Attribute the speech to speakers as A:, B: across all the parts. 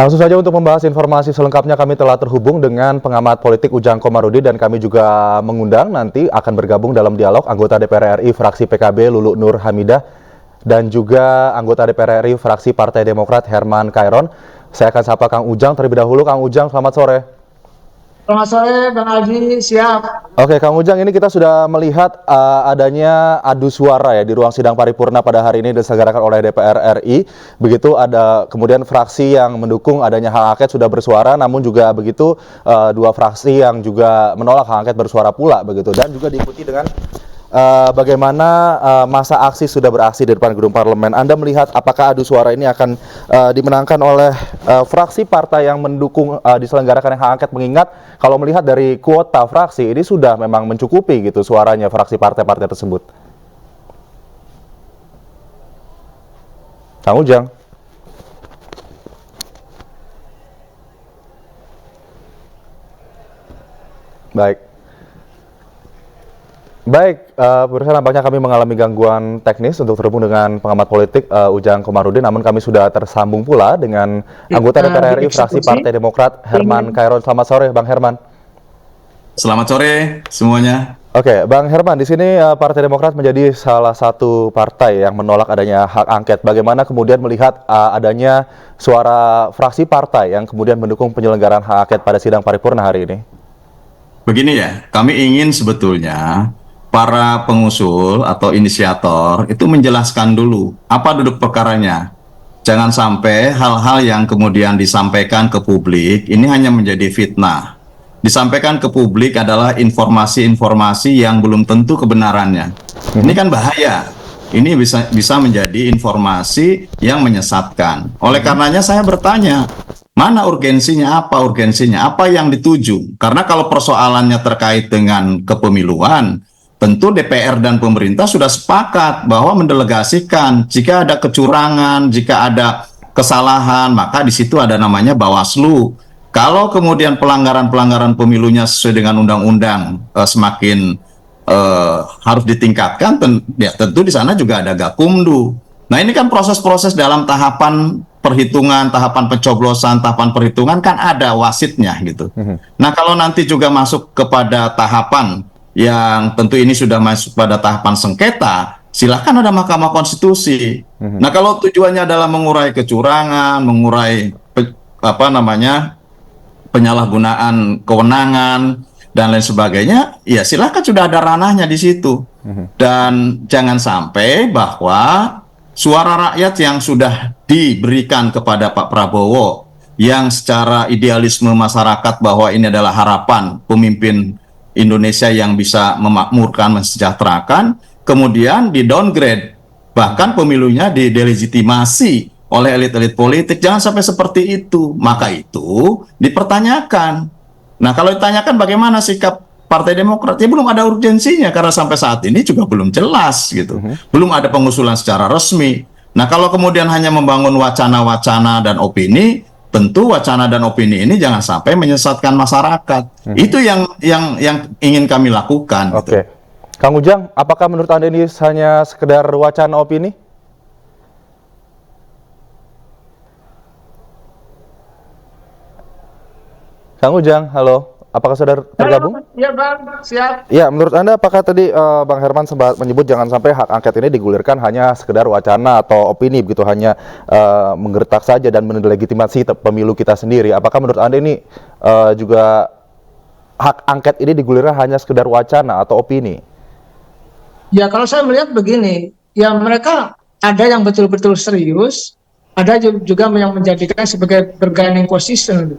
A: Langsung saja untuk membahas informasi selengkapnya kami telah terhubung dengan pengamat politik Ujang Komarudin dan kami juga mengundang nanti akan bergabung dalam dialog anggota DPR RI fraksi PKB Lulu Nur Hamidah dan juga anggota DPR RI fraksi Partai Demokrat Herman Kairon. Saya akan sapa Kang Ujang terlebih dahulu. Kang Ujang, selamat sore.
B: Selamat sore, Bang Aldi, siap.
A: Oke, Kang Ujang, ini kita sudah melihat adanya adu suara ya di ruang sidang paripurna pada hari ini diselenggarakan oleh DPR RI. Begitu ada kemudian fraksi yang mendukung adanya hak angket sudah bersuara, namun juga begitu dua fraksi yang juga menolak hak angket bersuara pula begitu. Dan juga diikuti dengan bagaimana masa aksi sudah beraksi di depan gedung parlemen. Anda melihat apakah adu suara ini akan dimenangkan oleh fraksi partai yang mendukung diselenggarakan hak angket, mengingat kalau melihat dari kuota fraksi ini sudah memang mencukupi gitu suaranya fraksi partai-partai tersebut. Kang Ujang. Baik, pemirsa, nampaknya kami mengalami gangguan teknis untuk terhubung dengan pengamat politik Ujang Komarudin, namun kami sudah tersambung pula dengan anggota DPR RI fraksi Partai Demokrat Herman Kairon. Selamat sore, Bang Herman.
C: Selamat sore semuanya.
A: Oke, Bang Herman, di sini Partai Demokrat menjadi salah satu partai yang menolak adanya hak angket. Bagaimana kemudian melihat adanya suara fraksi partai yang kemudian mendukung penyelenggaraan hak angket pada sidang paripurna hari ini?
C: Begini ya, kami ingin sebetulnya para pengusul atau inisiator itu menjelaskan dulu apa duduk perkaranya. Jangan sampai hal-hal yang kemudian disampaikan ke publik ini hanya menjadi fitnah. Disampaikan ke publik adalah informasi-informasi yang belum tentu kebenarannya. Ini kan bahaya. Ini bisa menjadi informasi yang menyesatkan. Oleh karenanya saya bertanya, mana urgensinya, apa yang dituju? Karena kalau persoalannya terkait dengan kepemiluan, tentu DPR dan pemerintah sudah sepakat bahwa mendelegasikan jika ada kecurangan, jika ada kesalahan, maka di situ ada namanya Bawaslu. Kalau kemudian pelanggaran-pelanggaran pemilunya sesuai dengan undang-undang semakin harus ditingkatkan, tentu di sana juga ada Gakumdu. Nah, ini kan proses-proses dalam tahapan perhitungan, tahapan pencoblosan, tahapan perhitungan kan ada wasitnya gitu. Nah, kalau nanti juga masuk kepada tahapan yang tentu ini sudah masuk pada tahapan sengketa, silahkan ada Mahkamah Konstitusi. Nah, kalau tujuannya adalah mengurai kecurangan, mengurai penyalahgunaan kewenangan dan lain sebagainya, ya silahkan, sudah ada ranahnya di situ. Dan jangan sampai bahwa suara rakyat yang sudah diberikan kepada Pak Prabowo, yang secara idealisme masyarakat bahwa ini adalah harapan pemimpin Indonesia yang bisa memakmurkan, mensejahterakan, kemudian di downgrade, bahkan pemilunya didelegitimasi oleh elit-elit politik. Jangan sampai seperti itu. Maka itu dipertanyakan. Nah, kalau ditanyakan bagaimana sikap Partai Demokrat, ya belum ada urgensinya karena sampai saat ini juga belum jelas gitu. Belum ada pengusulan secara resmi. Nah, kalau kemudian hanya membangun wacana-wacana dan opini, tentu wacana dan opini ini jangan sampai menyesatkan masyarakat. Itu yang ingin kami lakukan.
A: Oke. Gitu. Kang Ujang, apakah menurut Anda ini hanya sekedar wacana opini? Kang Ujang, halo. Apakah sudah tergabung?
B: Ya, Bang, siap.
A: Ya, menurut Anda apakah tadi Bang Herman sempat menyebut jangan sampai hak angket ini digulirkan hanya sekedar wacana atau opini begitu, hanya menggertak saja dan mendelegitimasi pemilu kita sendiri. Apakah menurut Anda ini juga hak angket ini digulirkan hanya sekedar wacana atau opini?
B: Ya, kalau saya melihat begini, ya mereka ada yang betul-betul serius, ada juga yang menjadikan sebagai bargaining position.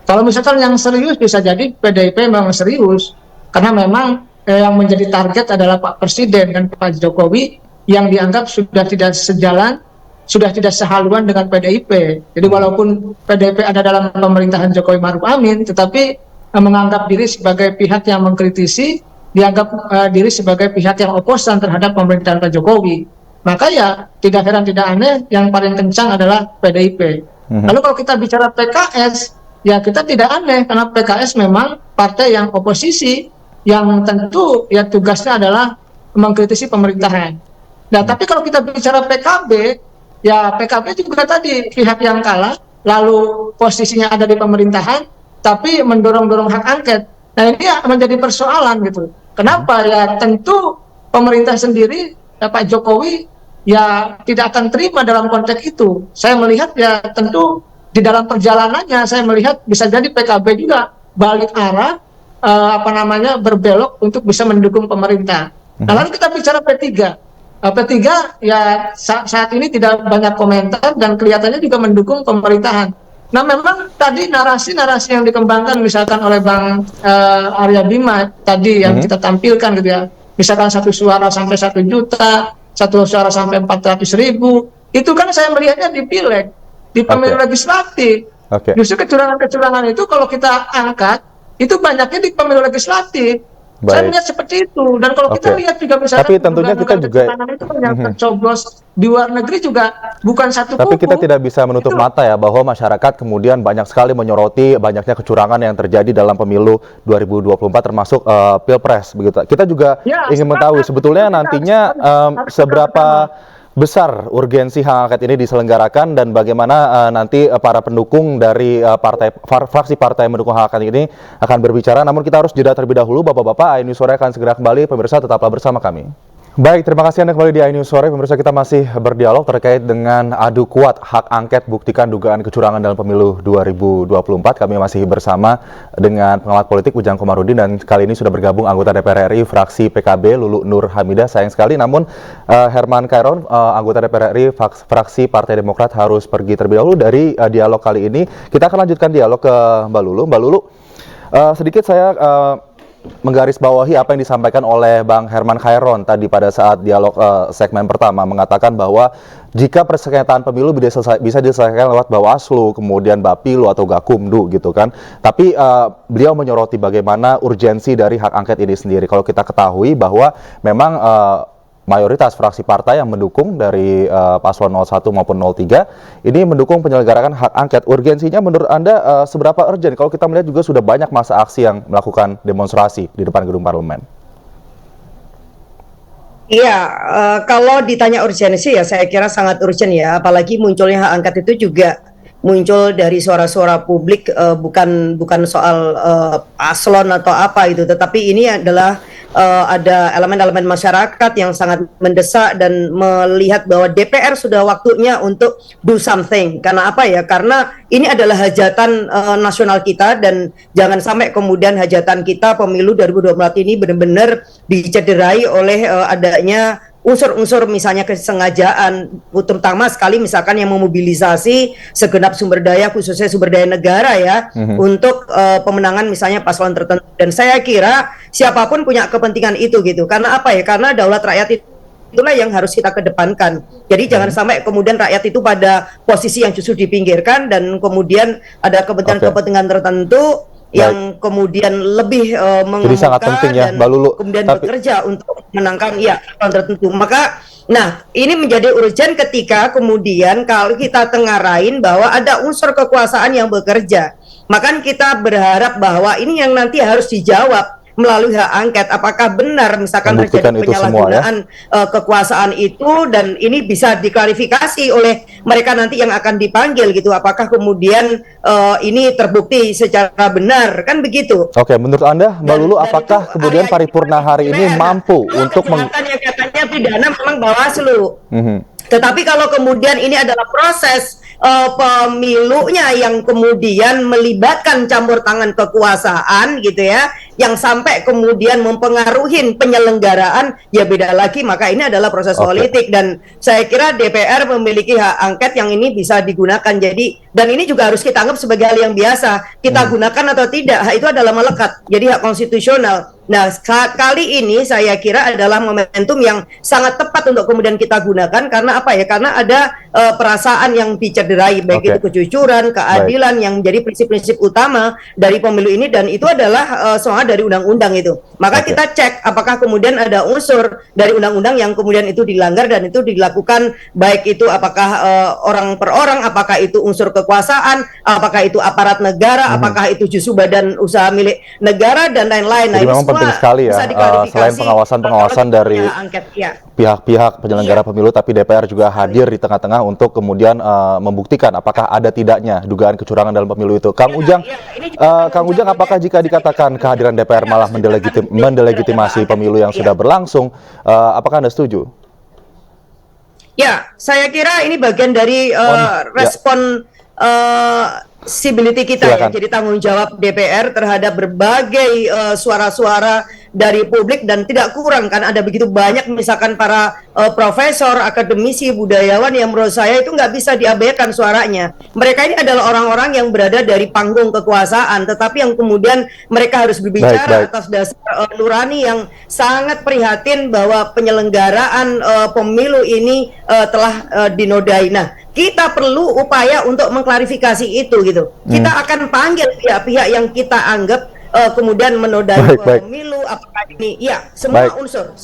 B: Kalau misalkan yang serius, bisa jadi PDIP memang serius, karena memang yang menjadi target adalah Pak Presiden dan Pak Jokowi, yang dianggap sudah tidak sejalan, sudah tidak sehaluan dengan PDIP. Jadi walaupun PDIP ada dalam pemerintahan Jokowi Maruf Amin, tetapi menganggap diri sebagai pihak yang mengkritisi, dianggap diri sebagai pihak yang oposan terhadap pemerintahan Pak Jokowi. Maka ya tidak heran, tidak aneh, yang paling kencang adalah PDIP. Lalu kalau kita bicara PKS, ya kita tidak aneh karena PKS memang partai yang oposisi, yang tentu ya tugasnya adalah mengkritisi pemerintahan. Nah, tapi kalau kita bicara PKB, ya PKB juga tadi pihak yang kalah, lalu posisinya ada di pemerintahan, tapi mendorong-dorong hak angket. Nah ini yang menjadi persoalan gitu. Kenapa? Ya tentu pemerintah sendiri, Pak Jokowi ya tidak akan terima dalam konteks itu. Saya melihat ya tentu di dalam perjalanannya saya melihat bisa jadi PKB juga balik arah berbelok untuk bisa mendukung pemerintah. Nah, lalu kita bicara P3. P3 ya saat ini tidak banyak komentar dan kelihatannya juga mendukung pemerintahan. Nah, memang tadi narasi-narasi yang dikembangkan misalkan oleh Bang Arya Bima tadi yang kita tampilkan gitu ya. Misalkan 1 suara sampai 1 juta, 1 suara sampai 400.000. Itu kan saya melihatnya di pileg, di pemilu legislatif. Justru kecurangan-kecurangan itu kalau kita angkat itu banyaknya di pemilu legislatif. Saya melihat seperti itu. Dan kalau kita lihat juga misalnya
A: tapi tentunya kita juga
B: itu yang tercoblos di luar negeri juga bukan satu kubu.
A: Tapi kita tidak bisa menutup mata ya bahwa masyarakat kemudian banyak sekali menyoroti banyaknya kecurangan yang terjadi dalam pemilu 2024 termasuk Pilpres begitu. Kita juga ingin mengetahui sebetulnya nantinya seberapa besar urgensi hak angket ini diselenggarakan dan bagaimana nanti para pendukung dari fraksi partai yang mendukung hak angket ini akan berbicara. Namun kita harus jeda terlebih dahulu, Bapak-bapak. iNews Sore akan segera kembali. Pemirsa tetaplah bersama kami. Baik, terima kasih Anda kembali di iNews Sore. Pemirsa, kita masih berdialog terkait dengan adu kuat hak angket buktikan dugaan kecurangan dalam pemilu 2024. Kami masih bersama dengan pengamat politik Ujang Komarudin dan kali ini sudah bergabung anggota DPR RI fraksi PKB Lulu Nur Hamidah. Sayang sekali namun Herman Kairon anggota DPR RI fraksi Partai Demokrat harus pergi terlebih dahulu dari dialog kali ini. Kita akan lanjutkan dialog ke Mbak Lulu. Mbak Lulu, sedikit saya menggarisbawahi apa yang disampaikan oleh Bang Herman Kairon tadi pada saat dialog segmen pertama, mengatakan bahwa jika persengketaan pemilu bisa diselesaikan lewat Bawaslu, kemudian Bapilu atau Gakumdu gitu kan. Tapi beliau menyoroti bagaimana urgensi dari hak angket ini sendiri. Kalau kita ketahui bahwa memang mayoritas fraksi partai yang mendukung dari paslon 01 maupun 03 ini mendukung penyelenggaraan hak angket. Urgensinya menurut Anda seberapa urgent? Kalau kita melihat juga sudah banyak massa aksi yang melakukan demonstrasi di depan gedung parlemen.
D: Iya, kalau ditanya urgensi ya saya kira sangat urgent ya, apalagi munculnya hak angket itu juga muncul dari suara-suara publik, bukan soal paslon atau apa itu, tetapi ini adalah ada elemen-elemen masyarakat yang sangat mendesak dan melihat bahwa DPR sudah waktunya untuk do something. Karena apa ya? Karena ini adalah hajatan nasional kita dan jangan sampai kemudian hajatan kita pemilu 2024 ini benar-benar dicederai oleh adanya unsur-unsur misalnya kesengajaan, terutama sekali misalkan yang memobilisasi segenap sumber daya, khususnya sumber daya negara ya, untuk pemenangan misalnya paslon tertentu. Dan saya kira siapapun punya kepentingan itu gitu. Karena apa ya? Karena daulat rakyat itulah yang harus kita kedepankan. Jadi jangan sampai kemudian rakyat itu pada posisi yang justru dipinggirkan dan kemudian ada kepentingan-kepentingan tertentu yang kemudian lebih mengemuka dan kemudian bekerja untuk menangkan tertentu. Maka, nah ini menjadi urgent ketika kemudian kalau kita tengarain bahwa ada unsur kekuasaan yang bekerja, maka kita berharap bahwa ini yang nanti harus dijawab melalui hak angket, apakah benar misalkan terjadi penyalahgunaan kekuasaan itu dan ini bisa diklarifikasi oleh mereka nanti yang akan dipanggil gitu, apakah kemudian ini terbukti secara benar, kan begitu.
A: Oke, menurut Anda Mbak Lulu, apakah kemudian paripurna hari ini mampu untuk
D: katanya pidana memang Bawaslu. Tetapi kalau kemudian ini adalah proses pemilunya yang kemudian melibatkan campur tangan kekuasaan gitu ya, yang sampai kemudian mempengaruhi penyelenggaraan, ya beda lagi, maka ini adalah proses politik. Dan saya kira DPR memiliki hak angket yang ini bisa digunakan. Jadi, dan ini juga harus kita anggap sebagai hal yang biasa, kita gunakan atau tidak, hak itu adalah melekat, jadi hak konstitusional. Nah, kali ini saya kira adalah momentum yang sangat tepat untuk kemudian kita gunakan. Karena apa ya? Karena ada perasaan yang dicederai, baik itu kejujuran, keadilan yang menjadi prinsip-prinsip utama dari pemilu ini, dan itu adalah soal semua dari undang-undang itu. Maka
A: Oke.
D: kita cek apakah kemudian ada unsur dari undang-undang yang kemudian itu dilanggar dan itu dilakukan, baik itu apakah orang per orang, apakah itu unsur kekuasaan, apakah itu aparat negara, apakah itu justru badan usaha milik negara dan lain-lain.
A: Jadi memang penting sekali ya,
D: bisa diklarifikasi
A: selain pengawasan-pengawasan
D: kalau
A: dari
D: punya angket, ya.
A: pihak-pihak penyelenggara pemilu, tapi DPR juga hadir di tengah-tengah untuk kemudian membuktikan apakah ada tidaknya dugaan kecurangan dalam pemilu itu. Kang Ujang,
D: Ini juga
A: Kang Ujang, apakah jika dikatakan kehadiran DPR malah mendelegitimasi pemilu yang sudah berlangsung, apakah Anda setuju?
D: Ya, saya kira ini bagian dari respon civility kita ya.
A: Silakan.
D: Jadi tanggung jawab DPR terhadap berbagai suara-suara dari publik, dan tidak kurang kan ada begitu banyak misalkan para profesor, akademisi, budayawan yang menurut saya itu nggak bisa diabaikan suaranya. Mereka ini adalah orang-orang yang berada dari panggung kekuasaan, tetapi yang kemudian mereka harus berbicara atas dasar nurani yang sangat prihatin bahwa penyelenggaraan pemilu ini telah dinodai. Nah, kita perlu upaya untuk mengklarifikasi itu gitu. Kita akan panggil pihak-pihak yang kita anggap kemudian menodai pemilu, apakah ini, ya, semua unsur.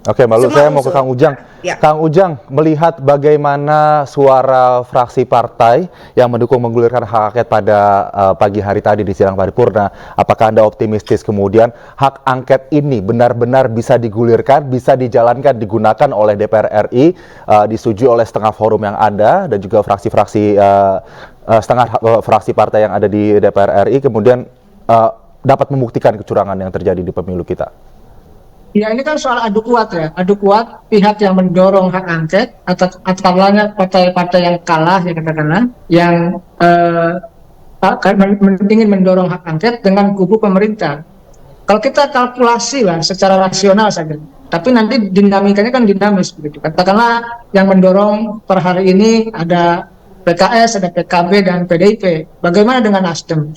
A: Oke, Mbak Lulu, saya mau ke Kang Ujang.
D: Ya.
A: Kang Ujang, melihat bagaimana suara fraksi partai yang mendukung menggulirkan hak angket pada pagi hari tadi di sidang paripurna, apakah Anda optimistis kemudian hak angket ini benar-benar bisa digulirkan, bisa dijalankan, digunakan oleh DPR RI, disetujui oleh setengah forum yang ada, dan juga fraksi-fraksi setengah fraksi partai yang ada di DPR RI, kemudian dapat membuktikan kecurangan yang terjadi di pemilu kita?
B: Ya, ini kan soal adu kuat ya, adu kuat pihak yang mendorong hak angket atau katakanlah partai-partai yang kalah ya katakanlah, yang ingin mendorong hak angket dengan kubu pemerintah. Kalau kita kalkulasi lah secara rasional saja, tapi nanti dinamikanya kan dinamis begitu. Katakanlah yang mendorong per hari ini ada PKS, ada PKB dan PDIP. Bagaimana dengan Nasdem?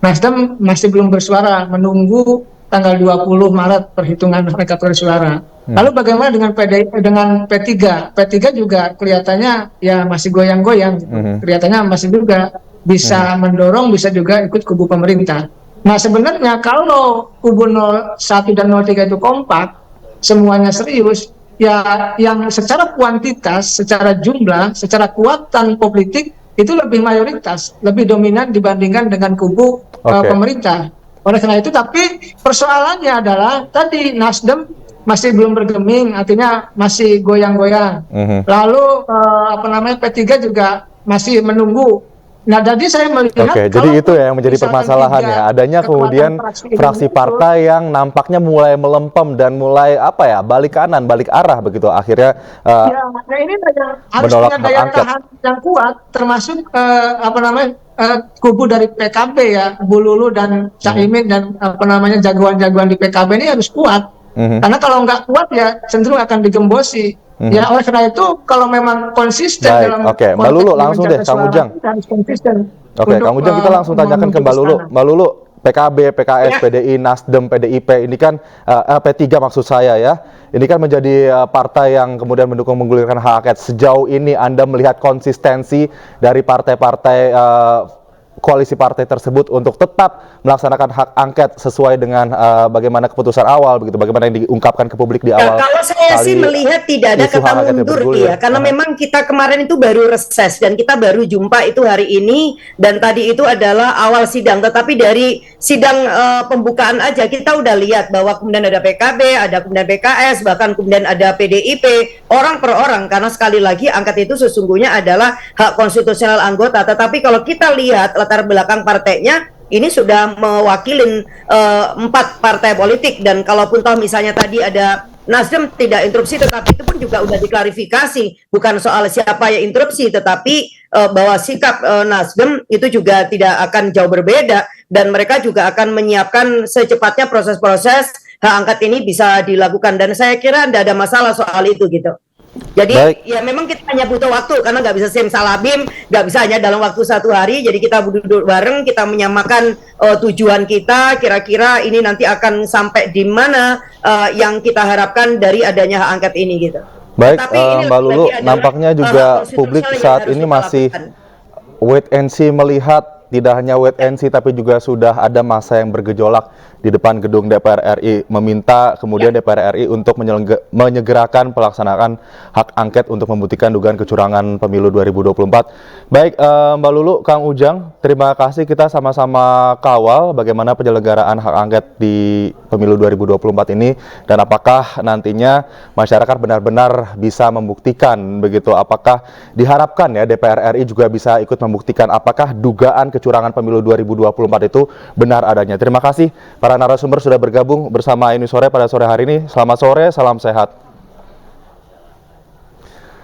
B: Nasdem masih belum bersuara, menunggu tanggal 20 Maret perhitungan mereka bersuara. Lalu bagaimana dengan dengan P3? P3 juga kelihatannya ya masih goyang-goyang, kelihatannya masih juga bisa mendorong, bisa juga ikut kubu pemerintah. Nah, sebenarnya kalau kubu 01 dan 03 itu kompak, semuanya serius, ya yang secara kuantitas, secara jumlah, secara kekuatan politik itu lebih mayoritas, lebih dominan dibandingkan dengan kubu pemerintah. Oleh karena itu, tapi persoalannya adalah tadi Nasdem masih belum bergeming, artinya masih goyang-goyang. Lalu P3 juga masih menunggu. Nah, jadi saya melihat
A: jadi itu ya yang menjadi permasalahan ya, adanya kemudian fraksi partai yang nampaknya mulai melempem dan mulai balik kanan, balik arah begitu, akhirnya
B: nah ini harus punya daya tahan yang kuat, termasuk kubu dari PKB ya, Bu Lulu dan Caimin dan jagoan-jagoan di PKB ini harus kuat. Karena kalau nggak kuat ya cenderung akan digembosi. Ya, oleh karena itu kalau memang konsisten dalam
A: Mbak Lulu langsung deh, Kang Ujang. Kang Ujang, kita langsung tanyakan ke Mbak Lulu. Mbak Lulu, PKB, PKS, PDI, Nasdem, PDIP, ini kan P3 maksud saya ya. Ini kan menjadi partai yang kemudian mendukung menggulirkan hak angket. Sejauh ini Anda melihat konsistensi dari partai-partai koalisi partai tersebut untuk tetap melaksanakan hak angket sesuai dengan bagaimana keputusan awal, begitu, bagaimana yang diungkapkan ke publik di awal.
D: Kalau saya sih melihat tidak ada kata mundur ya, karena memang kita kemarin itu baru reses dan kita baru jumpa itu hari ini, dan tadi itu adalah awal sidang, tetapi dari sidang pembukaan aja kita udah lihat bahwa kemudian ada PKB, ada kemudian PKS, bahkan kemudian ada PDIP, orang per orang, karena sekali lagi angket itu sesungguhnya adalah hak konstitusional anggota. Tetapi kalau kita lihat latar belakang partainya, ini sudah mewakilin 4 partai politik, dan kalaupun toh misalnya tadi ada Nasdem tidak interupsi, tetapi itu pun juga udah diklarifikasi, bukan soal siapa yang interupsi, tetapi bahwa sikap Nasdem itu juga tidak akan jauh berbeda, dan mereka juga akan menyiapkan secepatnya proses-proses hak angket ini bisa dilakukan, dan saya kira tidak ada masalah soal itu gitu. Jadi ya memang kita hanya butuh waktu, karena nggak bisa simsalabim, nggak bisa hanya dalam waktu 1 hari. Jadi kita duduk bareng, kita menyamakan tujuan kita, kira-kira ini nanti akan sampai di mana yang kita harapkan dari adanya hak angket ini gitu.
A: Baik, Mbak Lulu, nampaknya juga publik saat ini masih wait and see melihat tidak hanya wait and see tapi juga sudah ada massa yang bergejolak di depan gedung DPR RI meminta kemudian DPR RI untuk menyegerakan pelaksanaan hak angket untuk membuktikan dugaan kecurangan pemilu 2024. Baik, Mbak Lulu, Kang Ujang, terima kasih. Kita sama-sama kawal bagaimana penyelenggaraan hak angket di pemilu 2024 ini dan apakah nantinya masyarakat benar-benar bisa membuktikan begitu, apakah diharapkan ya DPR RI juga bisa ikut membuktikan apakah dugaan kecurangan pemilu 2024 itu benar adanya. Terima kasih para narasumber sudah bergabung bersama Ini Sore pada sore hari ini. Selamat sore, salam sehat.